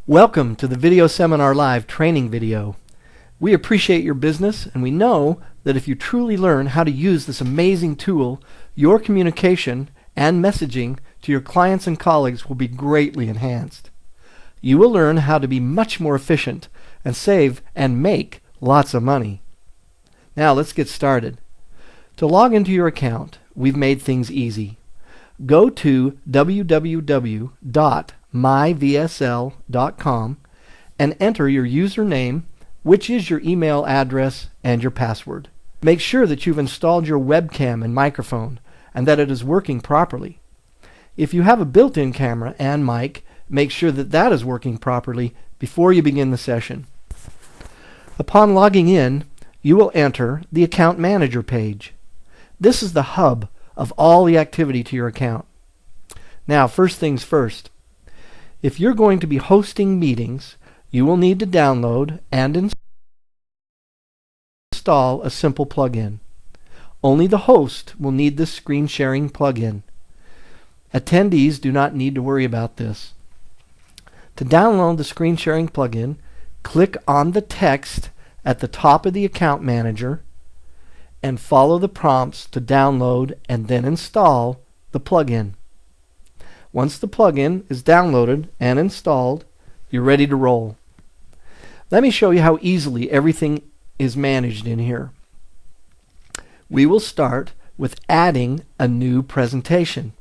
Welcome to the Video Seminar Live training video. We appreciate your business, and we know that if you truly learn how to use this amazing tool, your communication and messaging to your clients and colleagues will be greatly enhanced. You will learn how to be much more efficient and save and make lots of money. Now let's get started. To log into your account, we've made things easy. Go to www.myvsl.com and enter your username, which is your email address, and your password. Make sure that you've installed your webcam and microphone and that it is working properly. If you have a built-in camera and mic, make sure that that is working properly before you begin the session. Upon logging in, you will enter the Account Manager page. This is the hub of all the activity to your account. Now, first things first. If you're going to be hosting meetings, you will need to download and install a simple plugin. Only the host will need this screen sharing plugin. Attendees do not need to worry about this. To download the screen sharing plugin, click on the text at the top of the Account Manager and follow the prompts to download and then install the plugin. Once the plugin is downloaded and installed, you're ready to roll. Let me show you how easily everything is managed in here. We will start with adding a new presentation.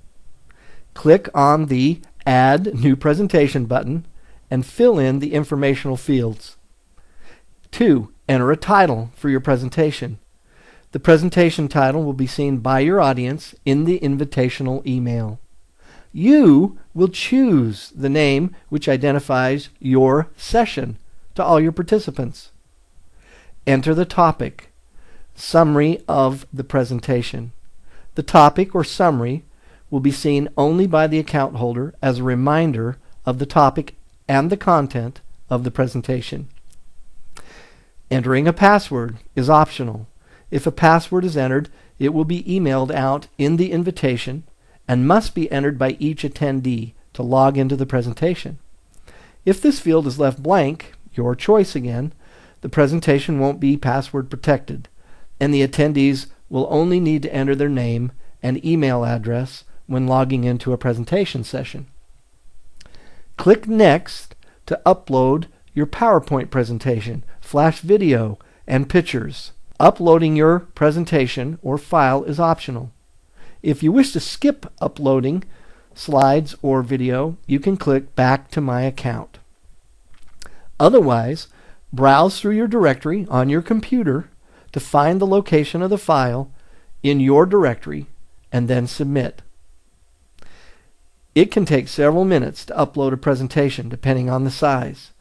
Click on the Add New Presentation button and fill in the informational fields. 2. Enter a title for your presentation. The presentation title will be seen by your audience in the invitational email. You will choose the name which identifies your session to all your participants. Enter the topic, summary of the presentation. The topic or summary will be seen only by the account holder as a reminder of the topic and the content of the presentation. Entering a password is optional. If a password is entered, it will be emailed out in the invitation and must be entered by each attendee to log into the presentation. If this field is left blank, your choice again, the presentation won't be password protected, and the attendees will only need to enter their name and email address when logging into a presentation session. Click Next to upload your PowerPoint presentation, Flash video, and pictures. Uploading your presentation or file is optional. If you wish to skip uploading slides or video, you can click Back to My Account. Otherwise, browse through your directory on your computer to find the location of the file in your directory and then submit. It can take several minutes to upload a presentation depending on the size.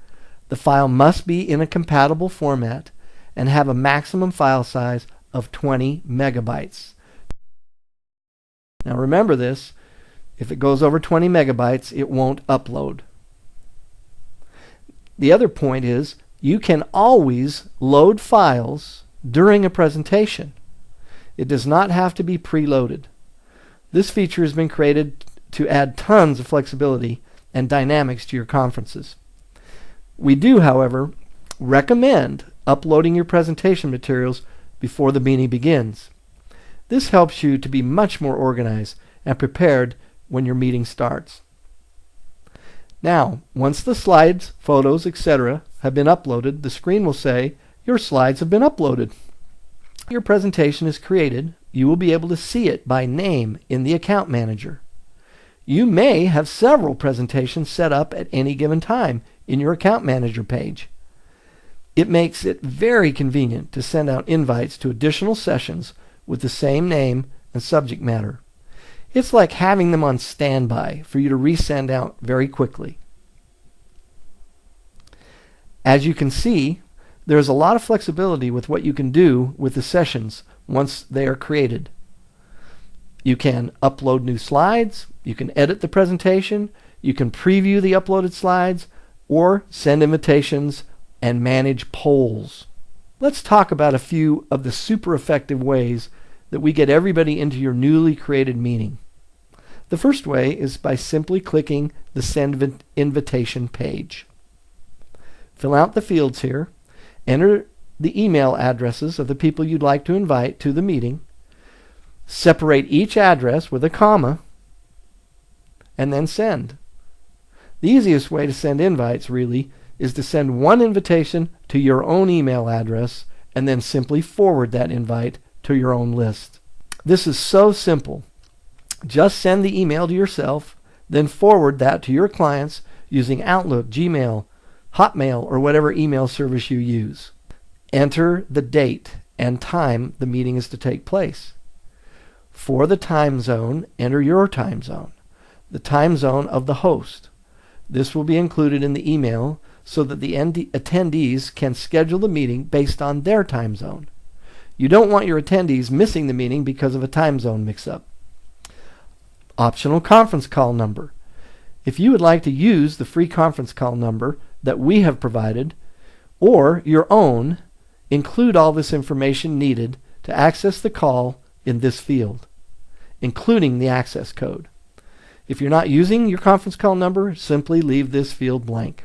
The file must be in a compatible format and have a maximum file size of 20 megabytes. Now remember this, if it goes over 20 megabytes, it won't upload. The other point is, you can always load files during a presentation. It does not have to be preloaded. This feature has been created to add tons of flexibility and dynamics to your conferences. We do, however, recommend uploading your presentation materials before the meeting begins. This helps you to be much more organized and prepared when your meeting starts. Now, once the slides, photos, etc. have been uploaded, the screen will say, "Your slides have been uploaded." Your presentation is created. You will be able to see it by name in the Account Manager. You may have several presentations set up at any given time in your Account Manager page. It makes it very convenient to send out invites to additional sessions with the same name and subject matter. It's like having them on standby for you to resend out very quickly. As you can see, there is a lot of flexibility with what you can do with the sessions once they are created. You can upload new slides, you can edit the presentation, you can preview the uploaded slides, or send invitations and manage polls. Let's talk about a few of the super effective ways that we get everybody into your newly created meeting. The first way is by simply clicking the Send Invitation page. Fill out the fields here. Enter the email addresses of the people you'd like to invite to the meeting. Separate each address with a comma, and then send. The easiest way to send invites, really, is to send one invitation to your own email address and then simply forward that invite to your own list. This is so simple. Just send the email to yourself, then forward that to your clients using Outlook, Gmail, Hotmail, or whatever email service you use. Enter the date and time the meeting is to take place. For the time zone, enter your time zone, the time zone of the host. This will be included in the email so that the attendees can schedule the meeting based on their time zone. You don't want your attendees missing the meeting because of a time zone mix-up. Optional conference call number. If you would like to use the free conference call number that we have provided, or your own, include all this information needed to access the call in this field, including the access code. If you're not using your conference call number, simply leave this field blank.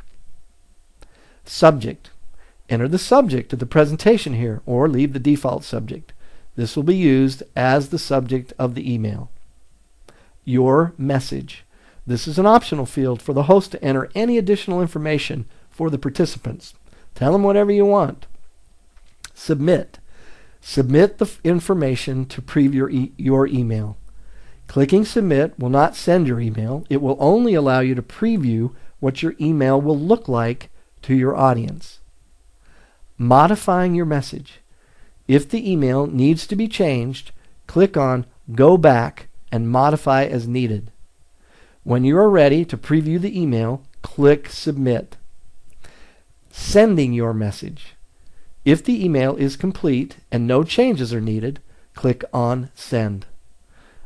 Subject. Enter the subject of the presentation here, or leave the default subject. This will be used as the subject of the email. Your message. This is an optional field for the host to enter any additional information for the participants. Tell them whatever you want. Submit. Submit the information to preview your email. Clicking Submit will not send your email. It will only allow you to preview what your email will look like to your audience. Modifying your message. If the email needs to be changed, click on Go Back and modify as needed. When you are ready to preview the email, click Submit. Sending your message. If the email is complete and no changes are needed, click on Send.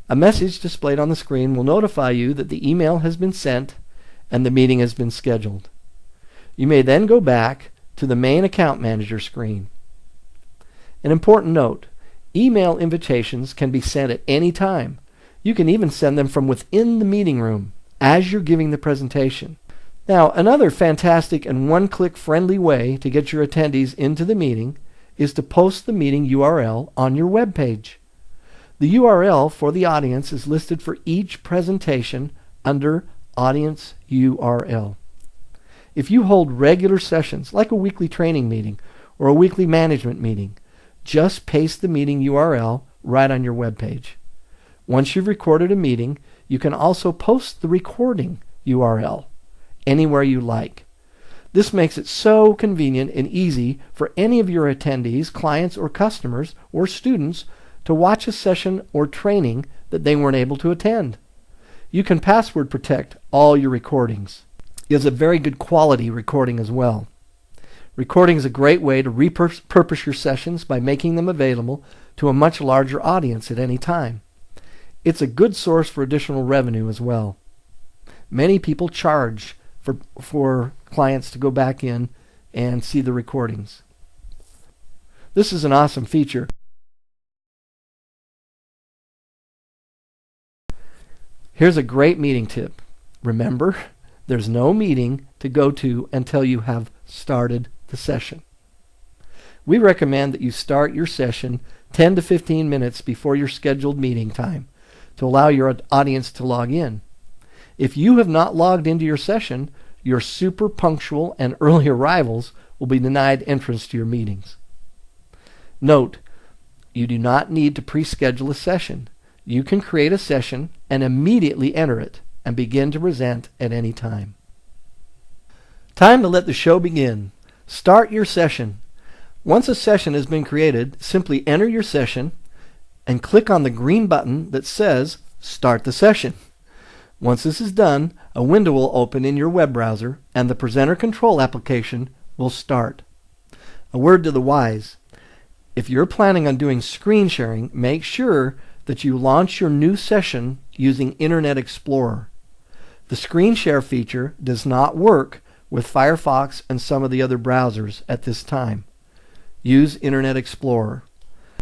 A message displayed on the screen will notify you that the email has been sent and the meeting has been scheduled. You may then go back to the main account manager screen. An important note, email invitations can be sent at any time. You can even send them from within the meeting room as you're giving the presentation. Now, another fantastic and one-click friendly way to get your attendees into the meeting is to post the meeting URL on your web page. The URL for the audience is listed for each presentation under Audience URL. If you hold regular sessions, like a weekly training meeting or a weekly management meeting, just paste the meeting URL right on your web page. Once you've recorded a meeting, you can also post the recording URL anywhere you like. This makes it so convenient and easy for any of your attendees, clients, or customers, or students to watch a session or training that they weren't able to attend. You can password protect all your recordings. It's a very good quality recording as well. Recording is a great way to repurpose your sessions by making them available to a much larger audience at any time. It's a good source for additional revenue as well. Many people charge for clients to go back in and see the recordings. This is an awesome feature. Here's a great meeting tip. Remember, there's no meeting to go to until you have started the session. We recommend that you start your session 10 to 15 minutes before your scheduled meeting time to allow your audience to log in. If you have not logged into your session, your super punctual and early arrivals will be denied entrance to your meetings. Note, you do not need to pre-schedule a session. You can create a session and immediately enter it and begin to present at any time. Time to let the show begin. Start your session. Once a session has been created, simply enter your session and click on the green button that says Start the Session. Once this is done, a window will open in your web browser and the presenter control application will start. A word to the wise. If you're planning on doing screen sharing, make sure that you launch your new session using Internet Explorer. The screen share feature does not work with Firefox and some of the other browsers at this time. Use Internet Explorer.